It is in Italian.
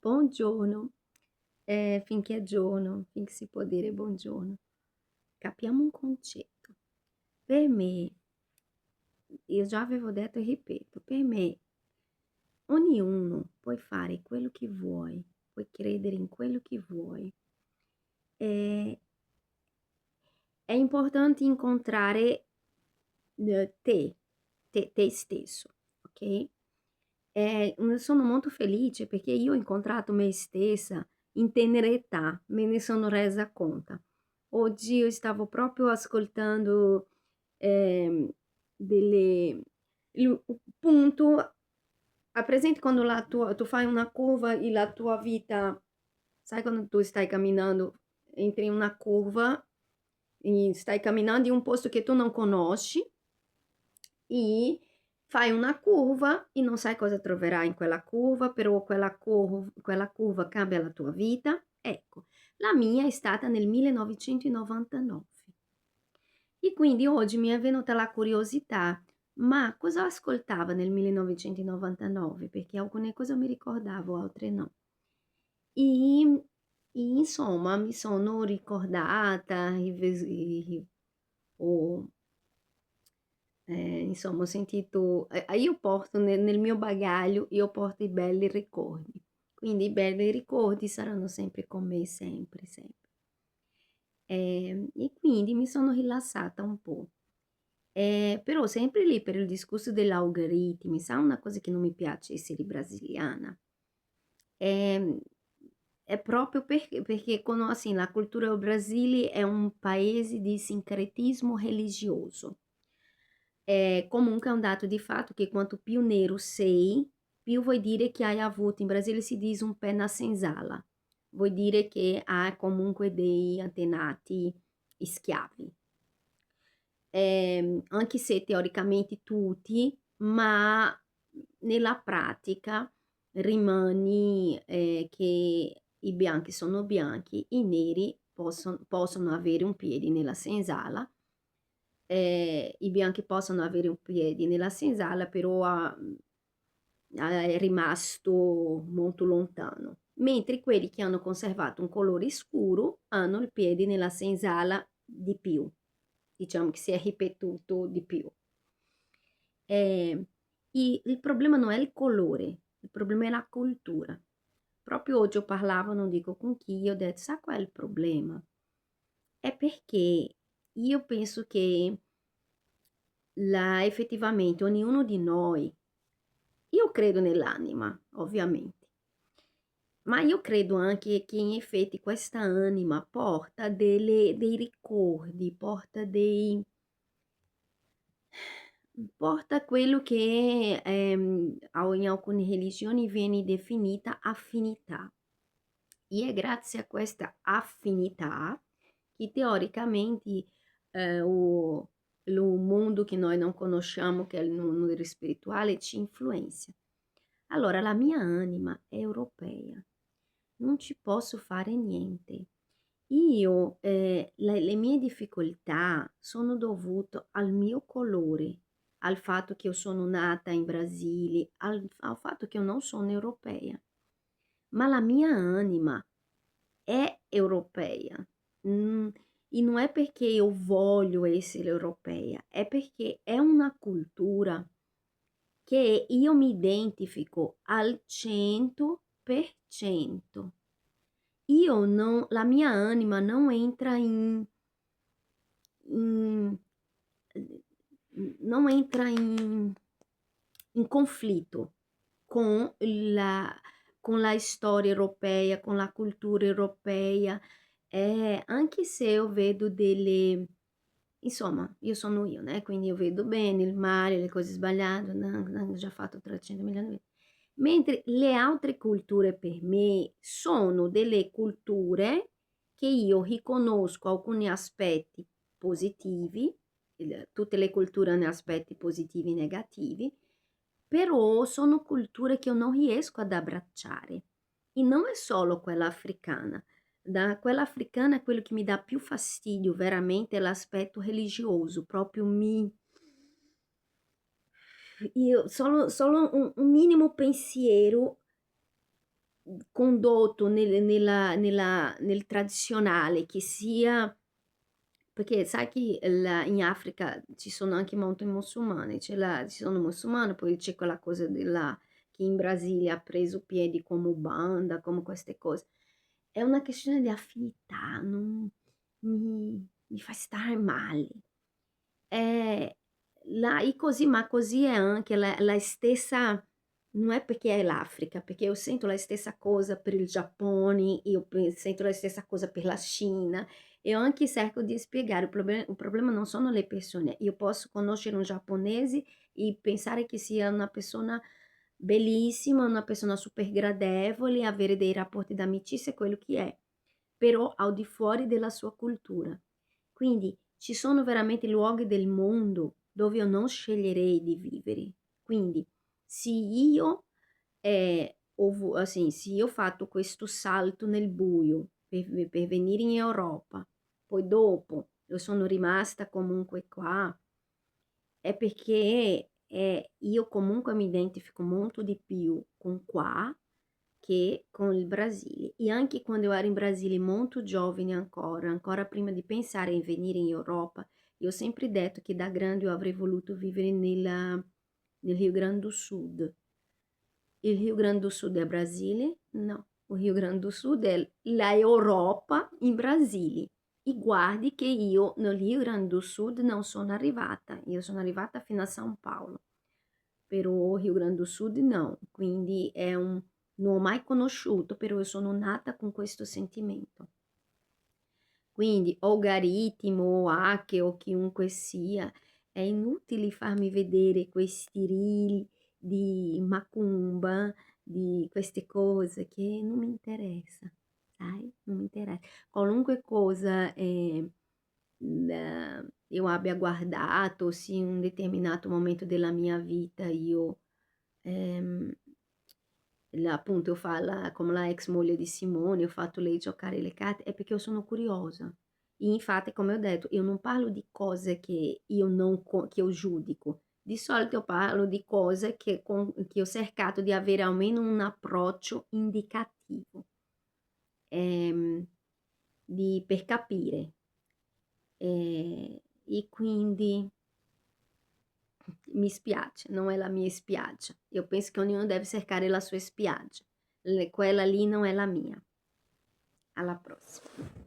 Buongiorno, finché è giorno, finché si può dire buongiorno. Capiamo un concetto. Per me, io già avevo detto e ripeto, per me ognuno puoi fare quello che vuoi, puoi credere in quello che vuoi. Eh, è importante incontrare te stesso, ok? Sono molto felice perché io ho incontrato me stessa in tenera età, me ne sono resa conto. Oggi io stavo proprio ascoltando ehm, delle... punto, ha presente quando tu fai una curva e la tua vita, sai quando tu stai camminando, entri in una curva e stai camminando in un posto che tu non conosci e fai una curva e non sai cosa troverai in quella curva, però quella curva cambia la tua vita. Ecco, la mia è stata nel 1999. E quindi oggi mi è venuta la curiosità, ma cosa ascoltava nel 1999? Perché alcune cose mi ricordavo, altre no. E, e insomma mi sono ricordata, ho insomma ho sentito io porto nel mio bagaglio, io porto i belli ricordi, quindi i belli ricordi saranno sempre con me, sempre, sempre. E quindi mi sono rilassata un po'. Però sempre lì per il discorso dell'algoritmi, sa una cosa che non mi piace essere brasiliana? Ehm, è proprio perché assim, la cultura do Brasile è un paese di sincretismo religioso. Comunque è un dato di fatto che quanto più nero sei, più vuol dire che hai avuto, in Brasile si dice un pé na senzala, vuol dire che hai comunque dei antenati schiavi. Anche se teoricamente tutti, ma nella pratica rimani che i bianchi sono bianchi, i neri possono avere un piede nella senzala, i bianchi possono avere un piede nella senzala, però è rimasto molto lontano. Mentre quelli che hanno conservato un colore scuro hanno il piede nella senzala di più, diciamo che si è ripetuto di più. Il problema non è il colore, il problema è la cultura. Proprio oggi io parlavo, non dico con chi, ho detto, sa qual è il problema? È perché io penso che effettivamente ognuno di noi, io credo nell'anima, ovviamente, ma io credo anche che in effetti questa anima porta dei ricordi, porta quello che in alcune religioni viene definita affinità. E è grazie a questa affinità che teoricamente lo mondo che noi non conosciamo, che è il mondo spirituale, ci influenza. Allora, la mia anima è europea, non ci posso fare niente. Io, le mie difficoltà sono dovute al mio colore, al fatto che io sono nata in Brasile, al fatto che io non sono europea. Ma la mia anima è europea. Mm, e non è perché io voglio essere europea, è perché è una cultura che io mi identifico al 100%. Io non, la mia anima non entra in- non entra in conflitto con con la storia europea, con la cultura europea, anche se io vedo delle, insomma, io sono io, né? Quindi io vedo bene, il male, le cose sbagliate, ho già fatto 300 milioni di volte. Mentre le altre culture per me sono delle culture che io riconosco alcuni aspetti positivi, tutte le culture hanno aspetti positivi e negativi, però sono culture che io non riesco ad abbracciare. E non è solo quella africana. Da quella africana quello che mi dà più fastidio veramente è l'aspetto religioso, proprio io solo un minimo pensiero condotto nel tradizionale, che sia perché sai che in Africa ci sono anche molti musulmani, ci sono musulmani, poi c'è quella cosa della che in Brasile ha preso piedi come Ubanda, come queste cose. È una questione di affinità, non mi fa stare male. È e così, ma così è anche la stessa, non è perché è l'Africa, perché io sento la stessa cosa per il Giappone, sento la stessa cosa per la Cina. Eu anche cerco di spiegare, o problema non sono le persone. Io posso conoscere un giapponese e pensare che sia una persona bellissima, una persona super gradevole, avere dei rapporti d'amicizia, quello che è, però al di fuori della sua cultura. Quindi ci sono veramente luoghi del mondo dove io non sceglierei di vivere. Quindi se io, se io ho fatto questo salto nel buio per venire in Europa, poi dopo io sono rimasta comunque qua, è perché io comunque mi identifico molto di più con qua che con il Brasile. E anche quando io ero in Brasile molto giovane ancora prima di pensare in venire in Europa, io ho sempre detto che da grande io avrei voluto vivere nel Rio Grande do Sud. Il Rio Grande do Sud è Brasile? No, o Rio Grande do Sud è la Europa in Brasile. E guardi che io nel Rio Grande do Sud non sono arrivata, io sono arrivata fino a São Paulo, però Rio Grande do Sud no, quindi non ho mai conosciuto, però io sono nata con questo sentimento. Quindi o Garitimo o Acche o chiunque sia, è inutile farmi vedere questi reel di macumba, di queste cose che non mi interessa, sai? Non mi interessa. Qualunque cosa io abbia guardato, sì, in un determinato momento della mia vita io ehm, appunto come la ex moglie di Simone, ho fatto lei giocare le carte, è perché io sono curiosa. E infatti, come ho detto, io non parlo di cose che io, non, che io giudico. Di solito io parlo di cose che ho cercato di avere almeno un approccio indicativo, ehm, per capire. E quindi mi spiace, non è la mia spiaggia. Io penso che ognuno deve cercare la sua spiaggia. Quella lì non è la mia. Alla prossima.